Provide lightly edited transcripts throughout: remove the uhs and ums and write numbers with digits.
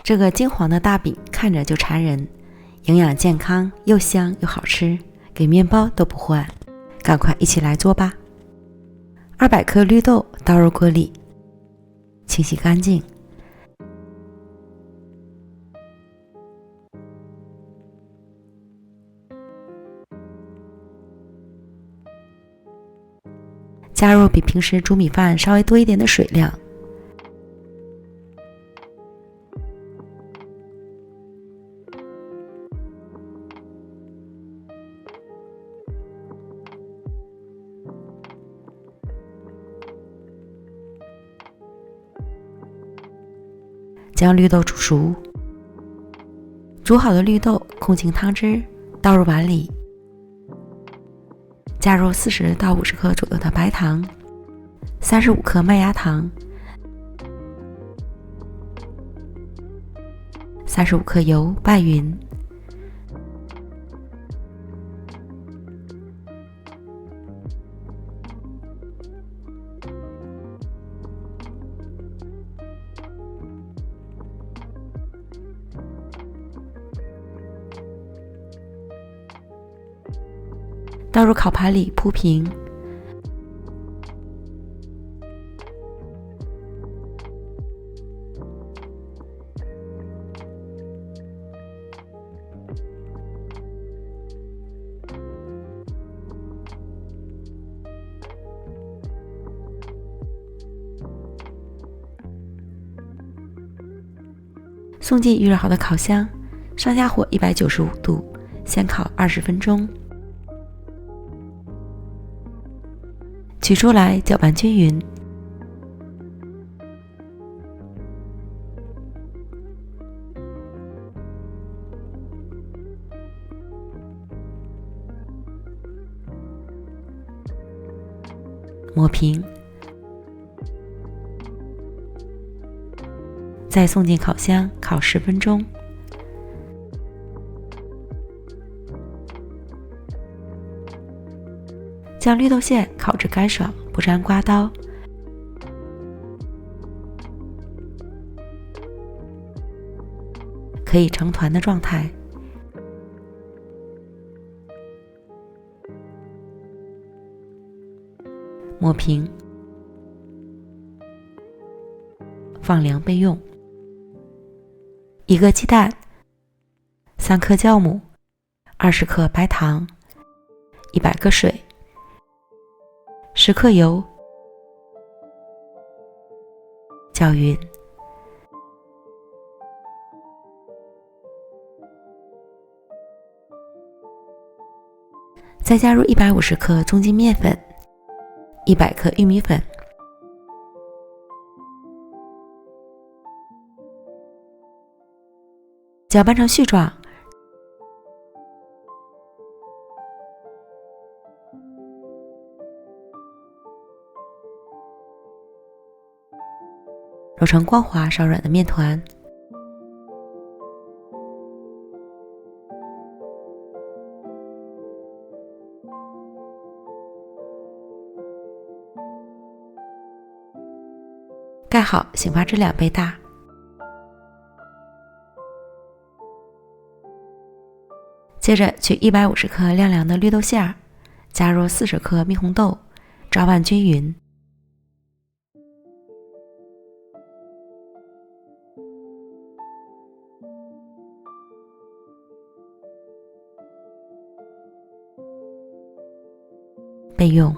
这个金黄的大饼看着就馋人，营养健康，又香又好吃，给面包都不换。赶快一起来做吧。200克绿豆倒入锅里，清洗干净。加入比平时煮米饭稍微多一点的水量。将绿豆煮熟，煮好的绿豆控净汤汁，倒入碗里，加入40到50克左右的白糖，35克麦芽糖，35克油拌匀，倒入烤盘里铺平，送进预热好的烤箱，上下火195度，先烤20分钟。取出来搅拌均匀，抹平，再送进烤箱烤10分钟。将绿豆馅烤至干爽，不沾刮刀。可以成团的状态。抹平，放凉备用。1个鸡蛋，3克酵母，20克白糖，100克水，10克油，搅匀。再加入150克中筋面粉，100克玉米粉，搅拌成絮状。揉成光滑稍软的面团。盖好，醒发至2倍大。接着取150克晾凉的绿豆馅儿，加入40克蜜红豆，抓拌均匀。备用。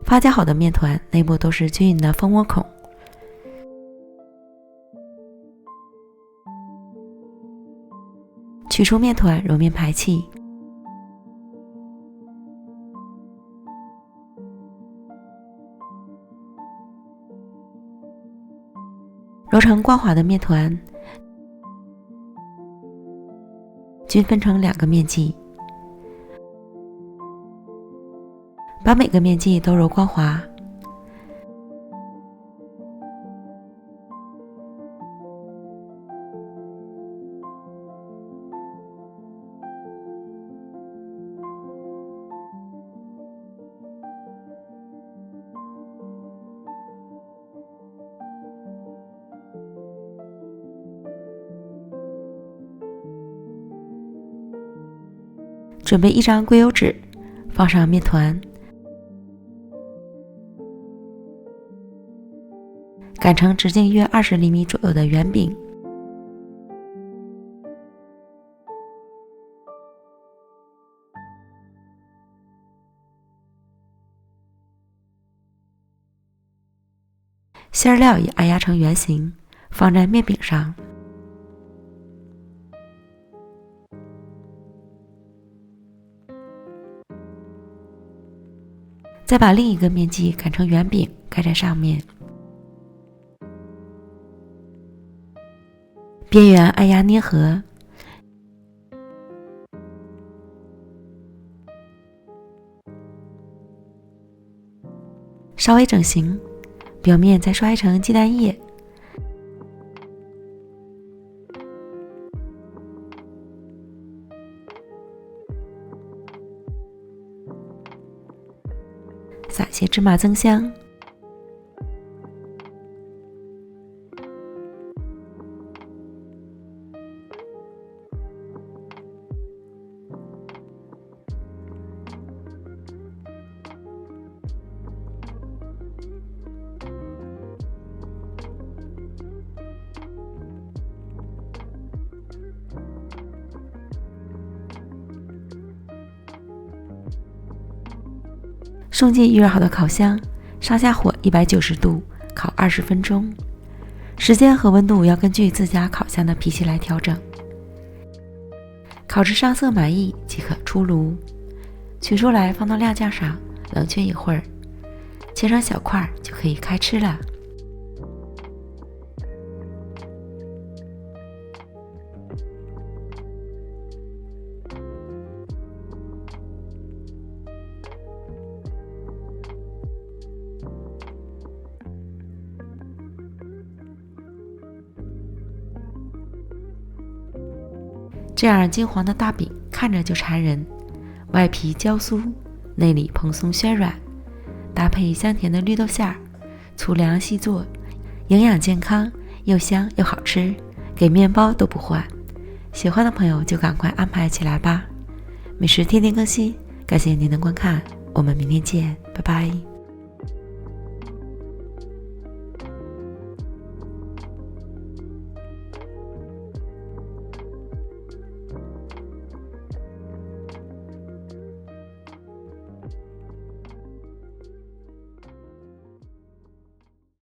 发酵好的面团内部都是均匀的蜂窝孔。取出面团，揉面排气。揉成光滑的面团，均分成2个面剂。把每个面剂都揉光滑。准备1张硅油纸，放上面团，擀成直径约20厘米左右的圆饼。馅料也按压成圆形，放在面饼上。再把另一个面剂擀成圆饼，盖在上面，边缘按压捏合。稍微整形，表面再刷一层鸡蛋液。撒些芝麻增香。送进预热好的烤箱，上下火190度烤20分钟，时间和温度要根据自家烤箱的脾气来调整。烤至上色满意即可出炉，取出来放到亮架上冷却一会儿，切成小块就可以开吃了。这样金黄的大饼看着就馋人，外皮焦酥，内里蓬松暄软，搭配香甜的绿豆馅儿，粗粮细做，营养健康，又香又好吃，给面包都不换。喜欢的朋友就赶快安排起来吧。美食天天更新，感谢您的观看，我们明天见，拜拜。